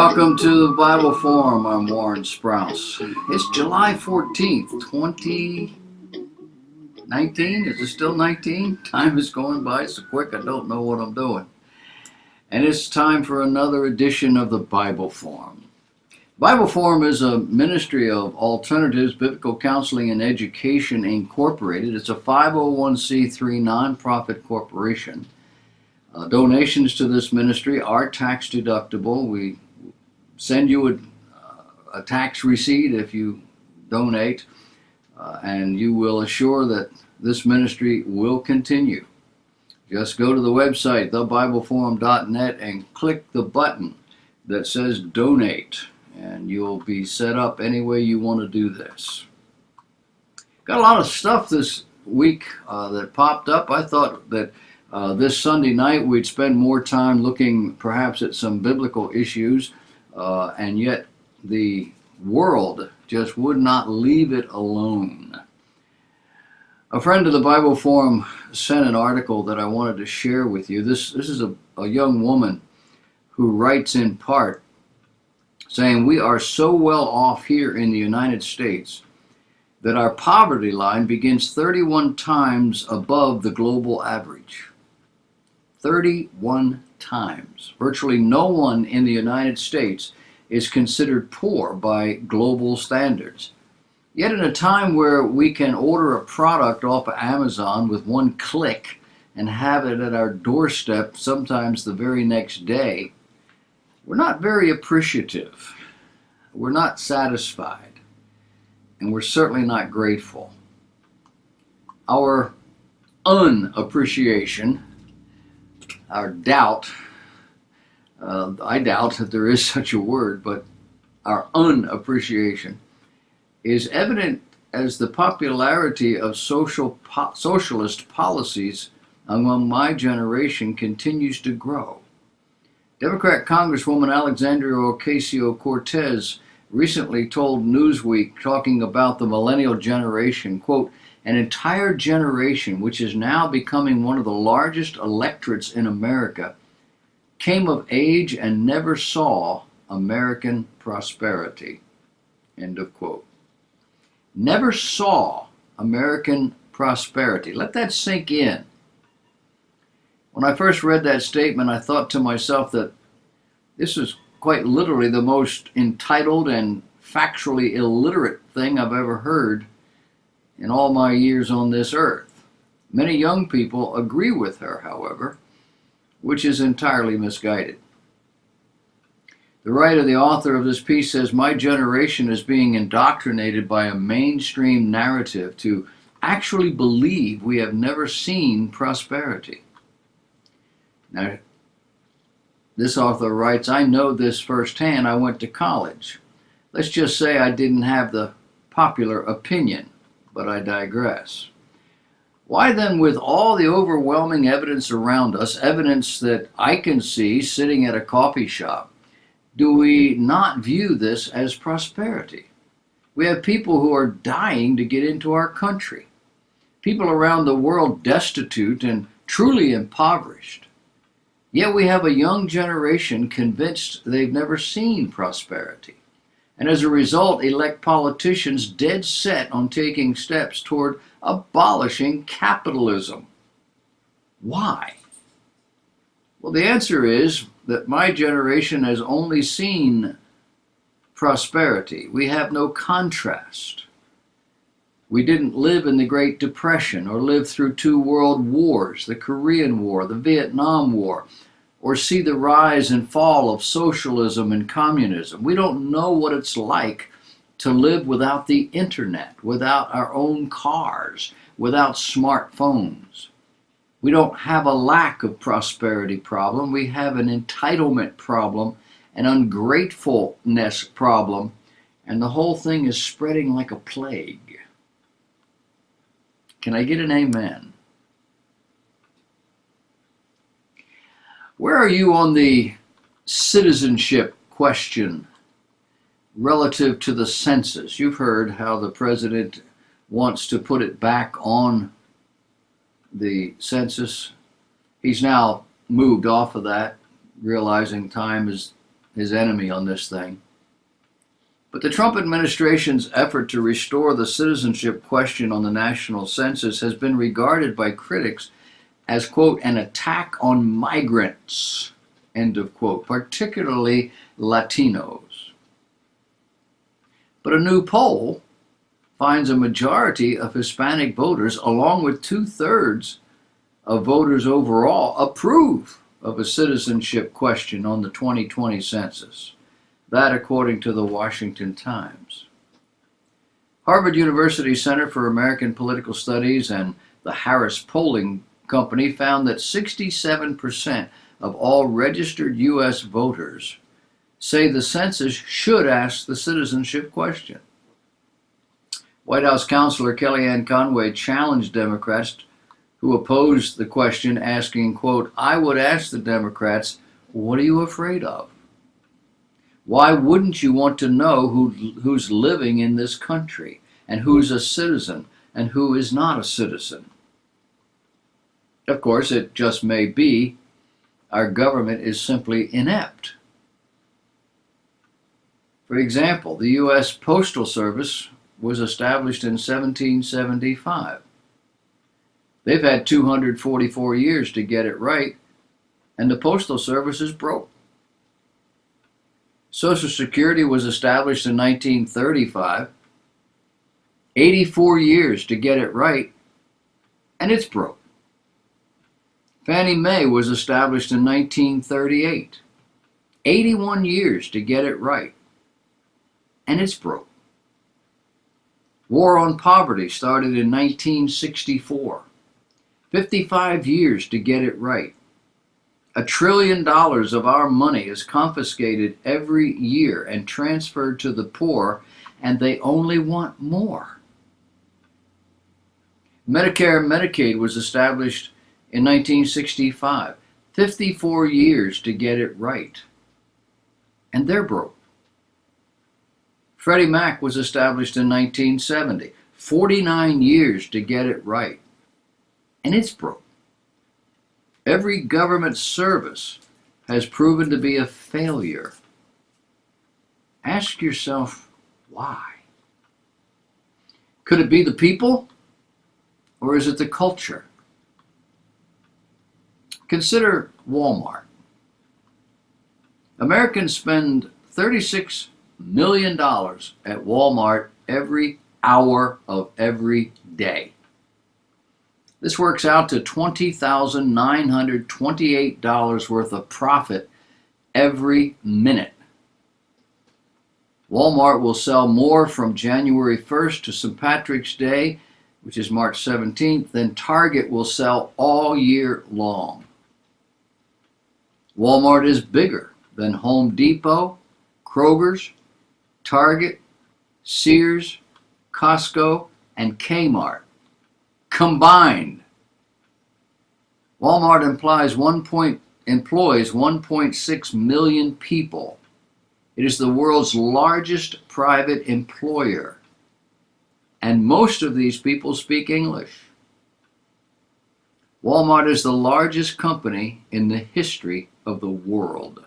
Welcome to the Bible Forum. I'm Warren Sprouse. It's July 14th, 2019. Is it still 19? Time is going by so quick I don't know what I'm doing. And it's time for another edition of the Bible Forum. Bible Forum is a ministry of Alternatives Biblical Counseling and Education Incorporated. It's a 501c3 nonprofit corporation. Donations to this ministry are tax deductible. We send you a tax receipt if you donate, and you will assure that this ministry will continue. Just go to the website, thebibleforum.net, and click the button that says donate, and you'll be set up any way you want to do this. Got a lot of stuff this week that popped up. I thought that this Sunday night we'd spend more time looking perhaps at some biblical issues, and yet the world just would not leave it alone. A friend of the Bible Forum sent an article that I wanted to share with you. This is a young woman who writes in part saying, "We are so well off here in the United States that our poverty line begins 31 times above the global average." 31 times. Virtually no one in the United States is considered poor by global standards. Yet in a time where we can order a product off of Amazon with one click and have it at our doorstep sometimes the very next day, we're not very appreciative. We're not satisfied. And we're certainly not grateful. Our unappreciation, our doubt, I doubt that there is such a word, but our unappreciation is evident as the popularity of socialist policies among my generation continues to grow. Democrat Congresswoman Alexandria Ocasio-Cortez recently told Newsweek, talking about the millennial generation, quote, "An entire generation, which is now becoming one of the largest electorates in America, came of age and never saw American prosperity." End of quote. Never saw American prosperity. Let that sink in. When I first read that statement, I thought to myself that this is quite literally the most entitled and factually illiterate thing I've ever heard in all my years on this earth. Many young people agree with her, however, which is entirely misguided. The writer, the author of this piece, says, "My generation is being indoctrinated by a mainstream narrative to actually believe we have never seen prosperity." Now, this author writes, "I know this firsthand. I went to college. Let's just say I didn't have the popular opinion, but I digress. Why then, with all the overwhelming evidence around us, evidence that I can see sitting at a coffee shop, do we not view this as prosperity? We have people who are dying to get into our country. People around the world destitute and truly impoverished. Yet we have a young generation convinced they've never seen prosperity. And as a result, elect politicians dead set on taking steps toward abolishing capitalism. Why? Well, the answer is that my generation has only seen prosperity. We have no contrast. We didn't live in the Great Depression or live through 2 world wars, the Korean War, the Vietnam War, or see the rise and fall of socialism and communism. We don't know what it's like to live without the internet, without our own cars, without smartphones. We don't have a lack of prosperity problem. We have an entitlement problem, an ungratefulness problem, and the whole thing is spreading like a plague. Can I get an amen? Where are you on the citizenship question relative to the census? You've heard how the president wants to put it back on the census. He's now moved off of that, realizing time his enemy on this thing. But the Trump administration's effort to restore the citizenship question on the national census has been regarded by critics as, quote, an attack on migrants, end of quote, particularly Latinos. But a new poll finds a majority of Hispanic voters, along with 2/3 of voters overall, approve of a citizenship question on the 2020 census. That according to the Washington Times. Harvard University Center for American Political Studies and the Harris Polling Company found that 67% of all registered U.S. voters say the census should ask the citizenship question. White House counselor Kellyanne Conway challenged Democrats who opposed the question, asking, quote, I would ask the Democrats, what are you afraid of? Why wouldn't you want to know who's living in this country and who's a citizen and who is not a citizen? Of course, it just may be our government is simply inept. For example, the U.S. Postal Service was established in 1775. They've had 244 years to get it right, and the Postal Service is broke. Social Security was established in 1935. 84 years to get it right, and it's broke. Fannie Mae was established in 1938. 81 years to get it right, and it's broke. War on poverty started in 1964. 55 years to get it right. $1 trillion of our money is confiscated every year and transferred to the poor, and they only want more. Medicare and Medicaid was established in 1965. 54 years to get it right, and they're broke. Freddie Mac was established in 1970. 49 years to get it right, and it's broke. Every government service has proven to be a failure. Ask yourself, why? Could it be the people, or is it the culture? Consider Walmart. Americans spend $36 million at Walmart every hour of every day. This works out to $20,928 worth of profit every minute. Walmart will sell more from January 1st to St. Patrick's Day, which is March 17th, than Target will sell all year long. Walmart is bigger than Home Depot, Kroger's, Target, Sears, Costco, and Kmart combined. Walmart employs 1.6 million people. It is the world's largest private employer, and most of these people speak English. Walmart is the largest company in the history of the world.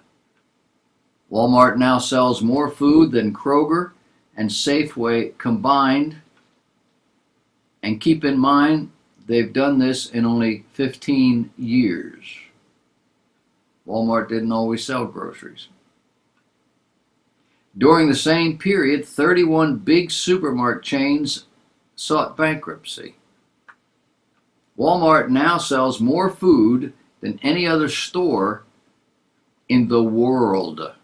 Walmart now sells more food than Kroger and Safeway combined. And keep in mind, they've done this in only 15 years. Walmart didn't always sell groceries. During the same period, 31 big supermarket chains sought bankruptcy. Walmart now sells more food than any other store in the world.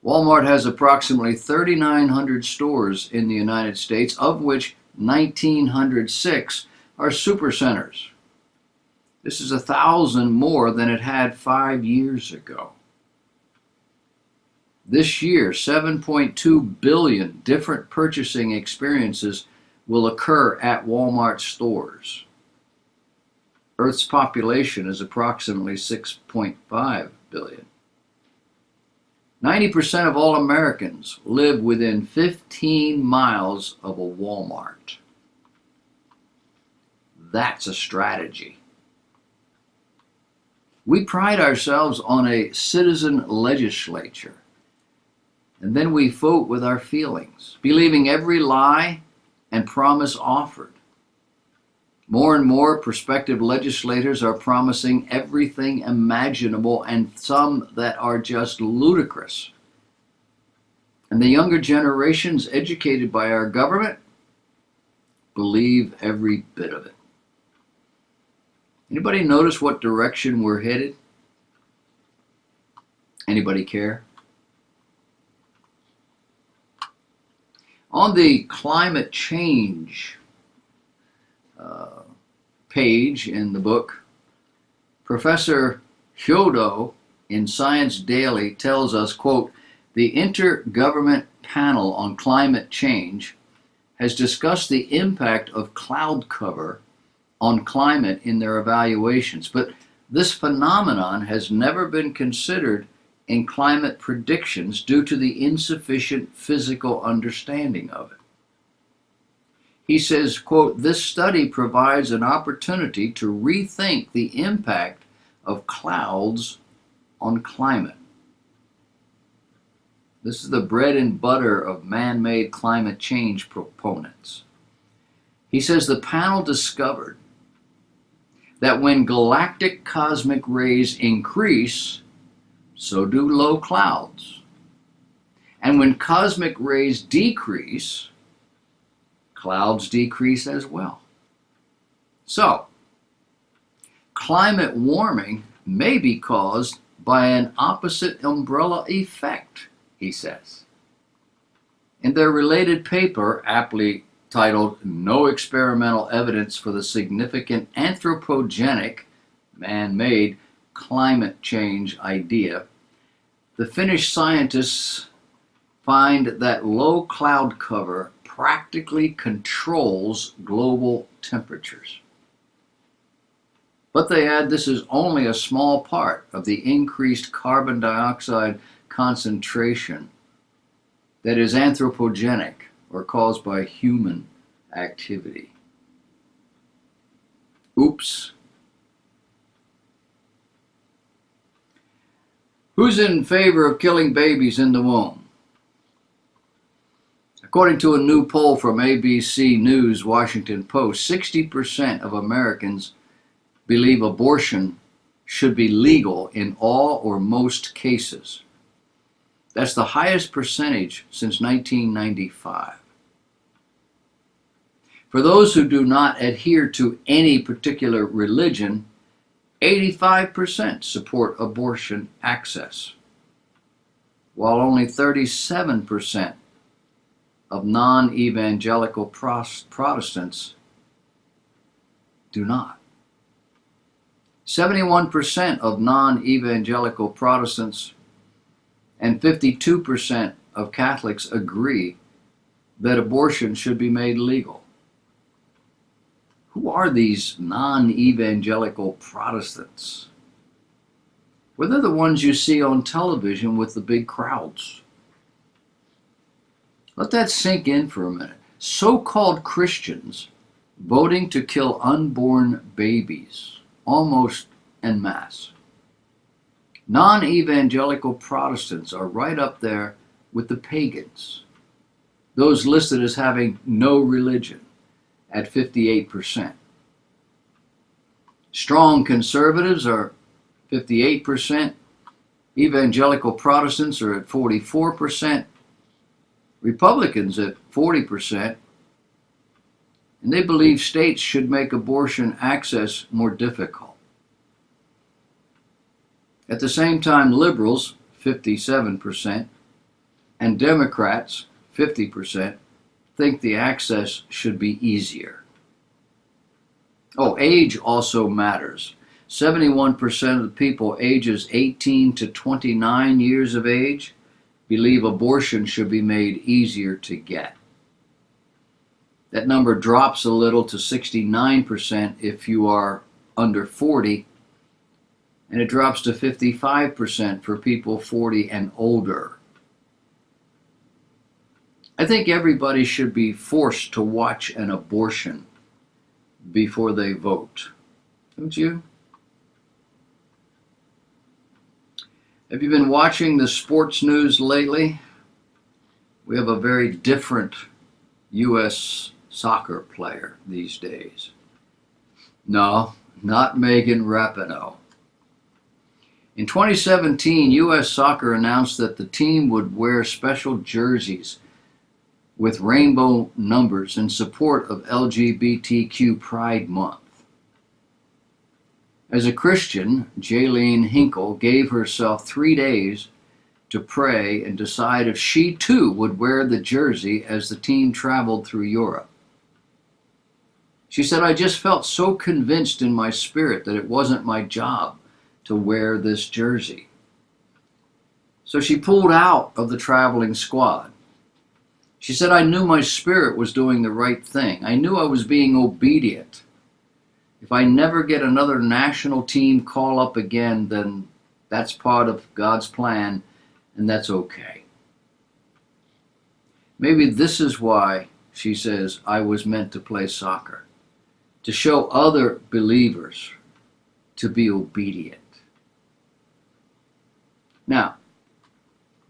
Walmart has approximately 3,900 stores in the United States, of which 1,906 are supercenters. This is 1,000 more than it had 5 years ago. This year, 7.2 billion different purchasing experiences will occur at Walmart stores. Earth's population is approximately 6.5 billion. 90% of all Americans live within 15 miles of a Walmart. That's a strategy. We pride ourselves on a citizen legislature, and then we vote with our feelings, believing every lie and promise offered. More and more prospective legislators are promising everything imaginable, and some that are just ludicrous. And the younger generations educated by our government believe every bit of it. Anybody notice what direction we're headed? Anybody care? On the climate change page in the book, Professor Hyodo in Science Daily tells us, quote, the Intergovernment Panel on Climate Change has discussed the impact of cloud cover on climate in their evaluations, but this phenomenon has never been considered in climate predictions due to the insufficient physical understanding of it. He says, quote, this study provides an opportunity to rethink the impact of clouds on climate. This is the bread and butter of man-made climate change proponents. He says the panel discovered that when galactic cosmic rays increase, so do low clouds. And when cosmic rays decrease, clouds decrease as well. So, climate warming may be caused by an opposite umbrella effect, he says. In their related paper, aptly titled No Experimental Evidence for the Significant Anthropogenic, Man-Made Climate Change Idea, the Finnish scientists find that low cloud cover practically controls global temperatures. But they add this is only a small part of the increased carbon dioxide concentration that is anthropogenic or caused by human activity. Oops. Who's in favor of killing babies in the womb? According to a new poll from ABC News Washington Post, 60% of Americans believe abortion should be legal in all or most cases. That's the highest percentage since 1995. For those who do not adhere to any particular religion, 85% support abortion access, while only 37% of non-evangelical Protestants do not. 71% of non-evangelical Protestants and 52% of Catholics agree that abortion should be made legal. Who are these non-evangelical Protestants? Well, they're the ones you see on television with the big crowds. Let that sink in for a minute. So-called Christians voting to kill unborn babies, almost en masse. Non-evangelical Protestants are right up there with the pagans, those listed as having no religion, at 58%. Strong conservatives are 58%. Evangelical Protestants are at 44%. Republicans at 40%. And they believe states should make abortion access more difficult. At the same time, liberals, 57%, and Democrats, 50%, think the access should be easier. Oh, age also matters. 71% of the people ages 18 to 29 years of age believe abortion should be made easier to get. That number drops a little to 69% if you are under 40, and it drops to 55% for people 40 and older. I think everybody should be forced to watch an abortion before they vote. Don't you? Have you been watching the sports news lately? We have a very different U.S. soccer player these days. No, not Megan Rapinoe. In 2017, U.S. Soccer announced that the team would wear special jerseys with rainbow numbers in support of LGBTQ Pride Month. As a Christian, Jaylene Hinkle gave herself 3 days to pray and decide if she too would wear the jersey as the team traveled through Europe. She said, "I just felt so convinced in my spirit that it wasn't my job to wear this jersey." So she pulled out of the traveling squad. She said, "I knew my spirit was doing the right thing. I knew I was being obedient. If I never get another national team call up again, then that's part of God's plan, and that's okay." Maybe this is why she says, "I was meant to play soccer, to show other believers to be obedient." Now,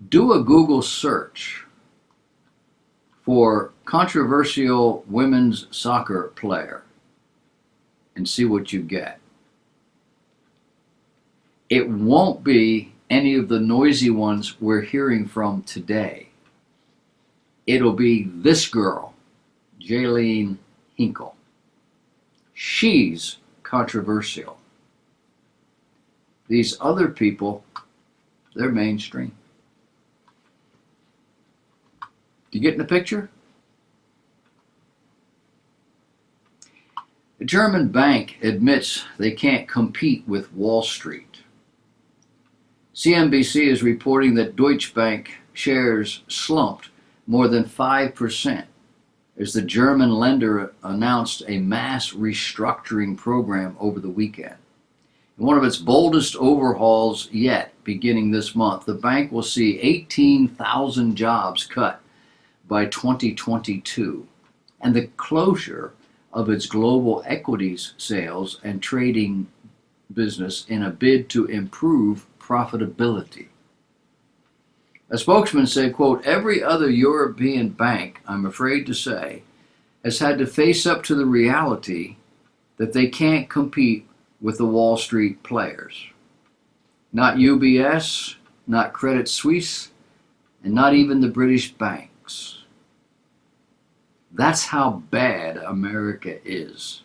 do a Google search for controversial women's soccer player and see what you get. It won't be any of the noisy ones we're hearing from today. It'll be this girl, Jaylene Hinkle. She's controversial. These other people, they're mainstream. Do you get in the picture? A German bank admits they can't compete with Wall Street. CNBC is reporting that Deutsche Bank shares slumped more than 5% as the German lender announced a mass restructuring program over the weekend. In one of its boldest overhauls yet, beginning this month, the bank will see 18,000 jobs cut by 2022, and the closure of its global equities sales and trading business in a bid to improve profitability. A spokesman said, quote, "Every other European bank, I'm afraid to say, has had to face up to the reality that they can't compete with the Wall Street players. Not UBS, not Credit Suisse, and not even the British banks." That's how bad America is.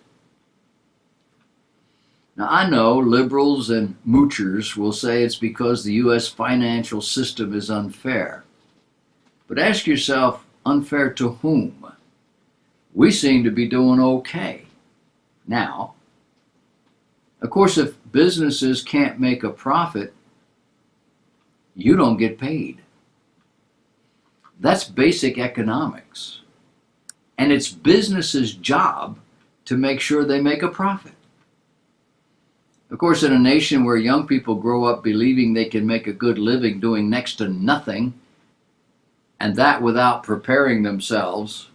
Now, I know liberals and moochers will say it's because the U.S. financial system is unfair. But ask yourself, unfair to whom? We seem to be doing okay now. Of course, if businesses can't make a profit, you don't get paid. That's basic economics. And it's business's job to make sure they make a profit. Of course, in a nation where young people grow up believing they can make a good living doing next to nothing, and that without preparing themselves,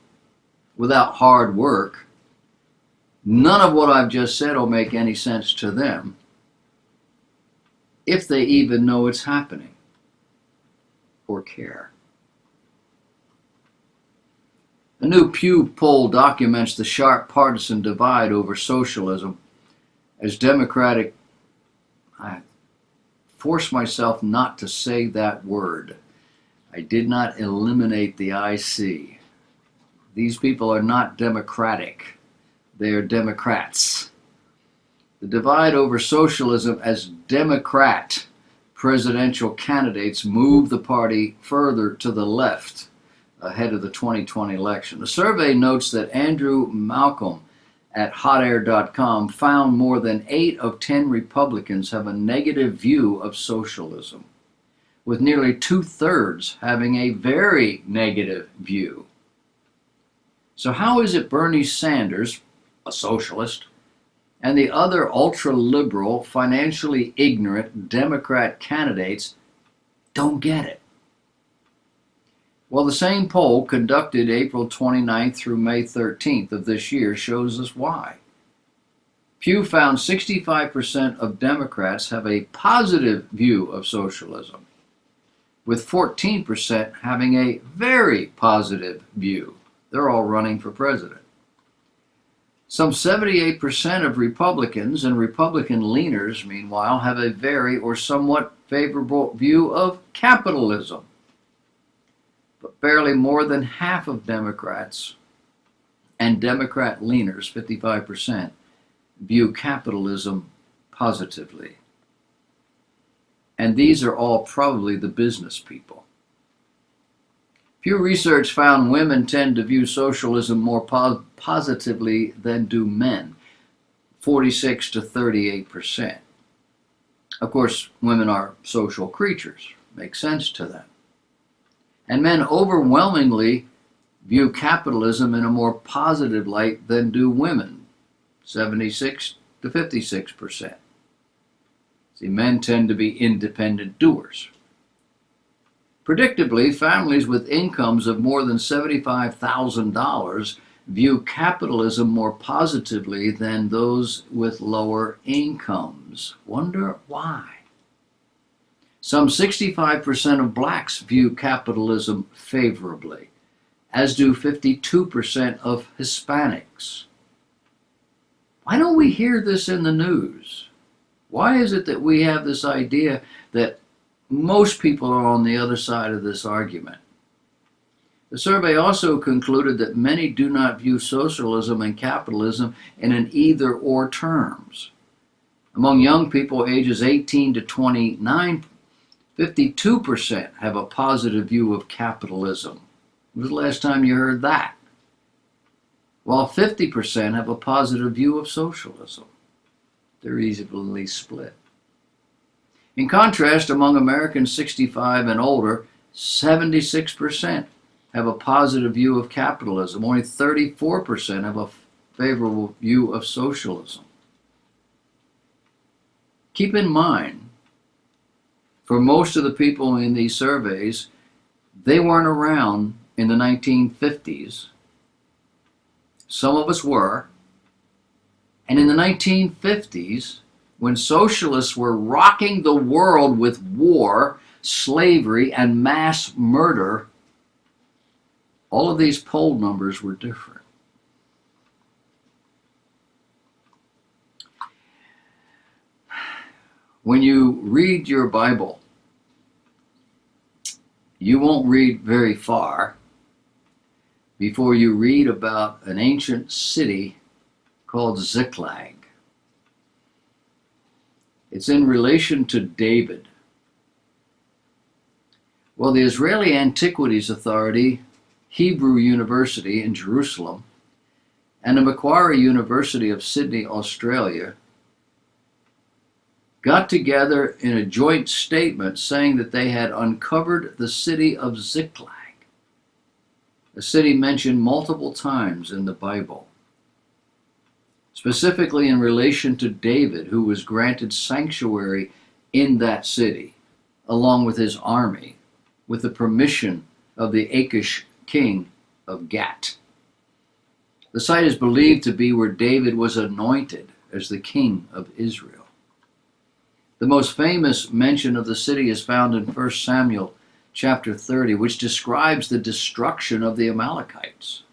without hard work, none of what I've just said will make any sense to them, if they even know it's happening or care. A new Pew poll documents the sharp partisan divide over socialism as I force myself not to say that word. I did not eliminate the IC. These people are not democratic. They are Democrats. The divide over socialism as Democrat presidential candidates move the party further to the left ahead of the 2020 election. The survey notes that Andrew Malcolm at hotair.com found more than 8 of 10 Republicans have a negative view of socialism, with nearly 2/3 having a very negative view. So how is it Bernie Sanders, a socialist, and the other ultra-liberal, financially ignorant Democrat candidates don't get it? Well, the same poll conducted April 29th through May 13th of this year shows us why. Pew found 65% of Democrats have a positive view of socialism, with 14% having a very positive view. They're all running for president. Some 78% of Republicans and Republican leaners, meanwhile, have a very or somewhat favorable view of capitalism. But barely more than half of Democrats and Democrat leaners, 55%, view capitalism positively. And these are all probably the business people. Pew Research found women tend to view socialism more positively than do men, 46 to 38%. Of course, women are social creatures. Makes sense to them. And men overwhelmingly view capitalism in a more positive light than do women, 76 to 56%. See, men tend to be independent doers. Predictably, families with incomes of more than $75,000 view capitalism more positively than those with lower incomes. Wonder why? Some 65% of blacks view capitalism favorably, as do 52% of Hispanics. Why don't we hear this in the news? Why is it that we have this idea that most people are on the other side of this argument? The survey also concluded that many do not view socialism and capitalism in an either-or terms. Among young people ages 18 to 29, 52% have a positive view of capitalism. When was the last time you heard that? While 50% have a positive view of socialism. They're evenly split. In contrast, among Americans 65 and older, 76% have a positive view of capitalism. Only 34% have a favorable view of socialism. Keep in mind, for most of the people in these surveys, they weren't around in the 1950s. Some of us were. And in the 1950s, when socialists were rocking the world with war, slavery, and mass murder, all of these poll numbers were different. When you read your Bible, you won't read very far before you read about an ancient city called Ziklag. It's in relation to David. Well, the Israeli Antiquities Authority, Hebrew University in Jerusalem, and the Macquarie University of Sydney, Australia, got together in a joint statement saying that they had uncovered the city of Ziklag, a city mentioned multiple times in the Bible, specifically in relation to David, who was granted sanctuary in that city, along with his army, with the permission of the Achish king of Gat. The site is believed to be where David was anointed as the king of Israel. The most famous mention of the city is found in 1 Samuel chapter 30, which describes the destruction of the Amalekites.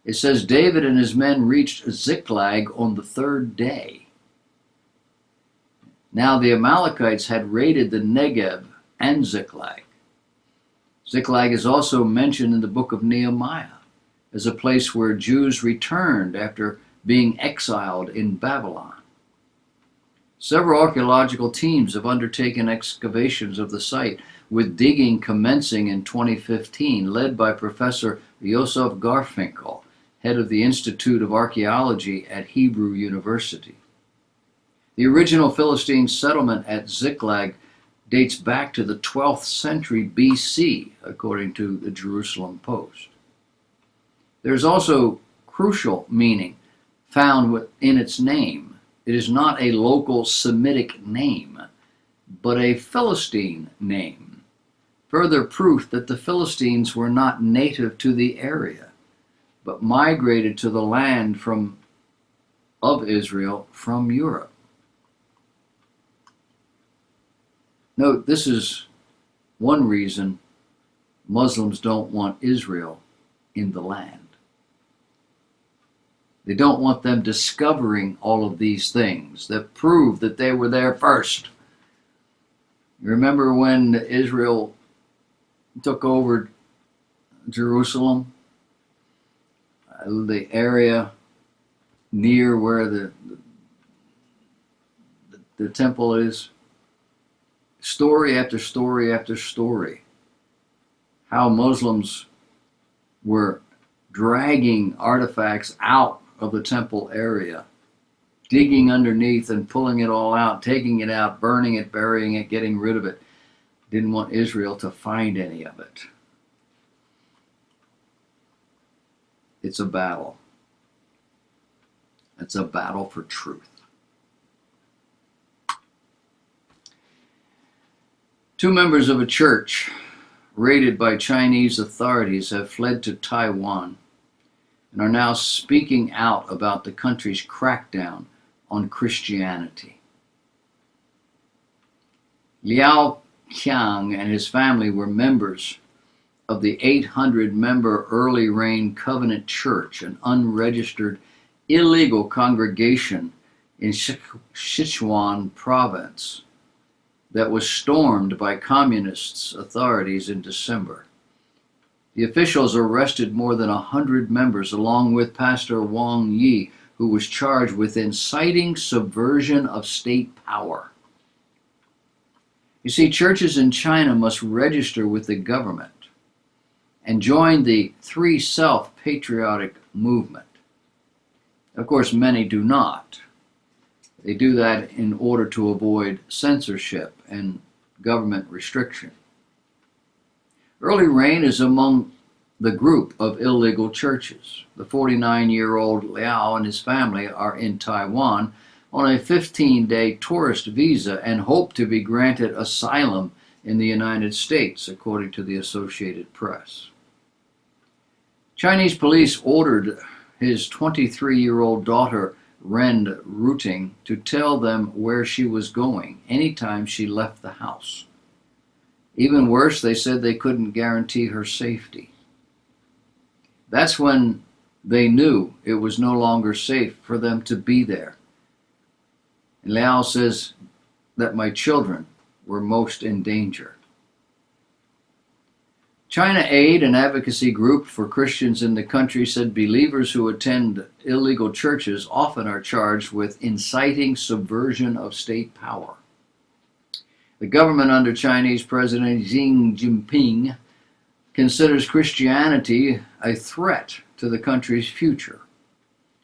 It says, David and his men reached Ziklag on the third day. Now the Amalekites had raided the Negev and Ziklag. Ziklag is also mentioned in the book of Nehemiah as a place where Jews returned after being exiled in Babylon. Several archaeological teams have undertaken excavations of the site, with digging commencing in 2015, led by Professor Yosef Garfinkel, head of the Institute of Archaeology at Hebrew University. The original Philistine settlement at Ziklag dates back to the 12th century BC, according to the Jerusalem Post. There's also crucial meaning found in its name. It is not a local Semitic name, but a Philistine name. Further proof that the Philistines were not native to the area, but migrated to the land from of Israel from Europe. Note, this is one reason Muslims don't want Israel in the land. They don't want them discovering all of these things that prove that they were there first. Remember when Israel took over Jerusalem? The area near where the temple is? Story after story after story. How Muslims were dragging artifacts out of the temple area, digging underneath and pulling it all out, taking it out, burning it, burying it, getting rid of it. Didn't want Israel to find any of it. It's a battle. It's a battle for truth. Two members of a church raided by Chinese authorities have fled to Taiwan and are now speaking out about the country's crackdown on Christianity. Liao Qiang and his family were members of the 800-member Early Rain Covenant Church, an unregistered illegal congregation in Sichuan province that was stormed by communist authorities in December. The officials arrested more than 100 members, along with Pastor Wang Yi, who was charged with inciting subversion of state power. You see, churches in China must register with the government and join the Three Self patriotic movement. Of course, many do not. They do that in order to avoid censorship and government restriction. Early Rain is among the group of illegal churches. The 49-year-old Liao and his family are in Taiwan on a 15-day tourist visa and hope to be granted asylum in the United States, according to the Associated Press. Chinese police ordered his 23-year-old daughter, Ren Ruting, to tell them where she was going anytime she left the house. Even worse, they said they couldn't guarantee her safety. That's when they knew it was no longer safe for them to be there. And Liao says that my children were most in danger. China Aid, an advocacy group for Christians in the country, said believers who attend illegal churches often are charged with inciting subversion of state power. The government under Chinese President Xi Jinping considers Christianity a threat to the country's future.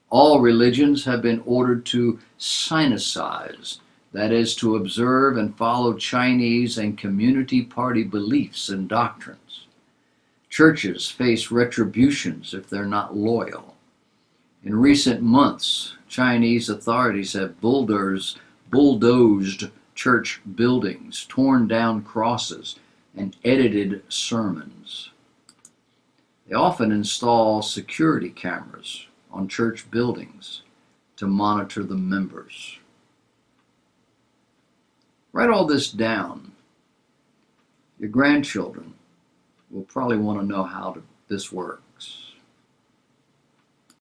All religions have been ordered to sinicize, that is, to observe and follow Chinese and community party beliefs and doctrines. Churches face retributions if they're not loyal. In recent months, Chinese authorities have bulldozed church buildings, torn down crosses, and edited sermons. They often install security cameras on church buildings to monitor the members. Write all this down. Your grandchildren will probably want to know how this works.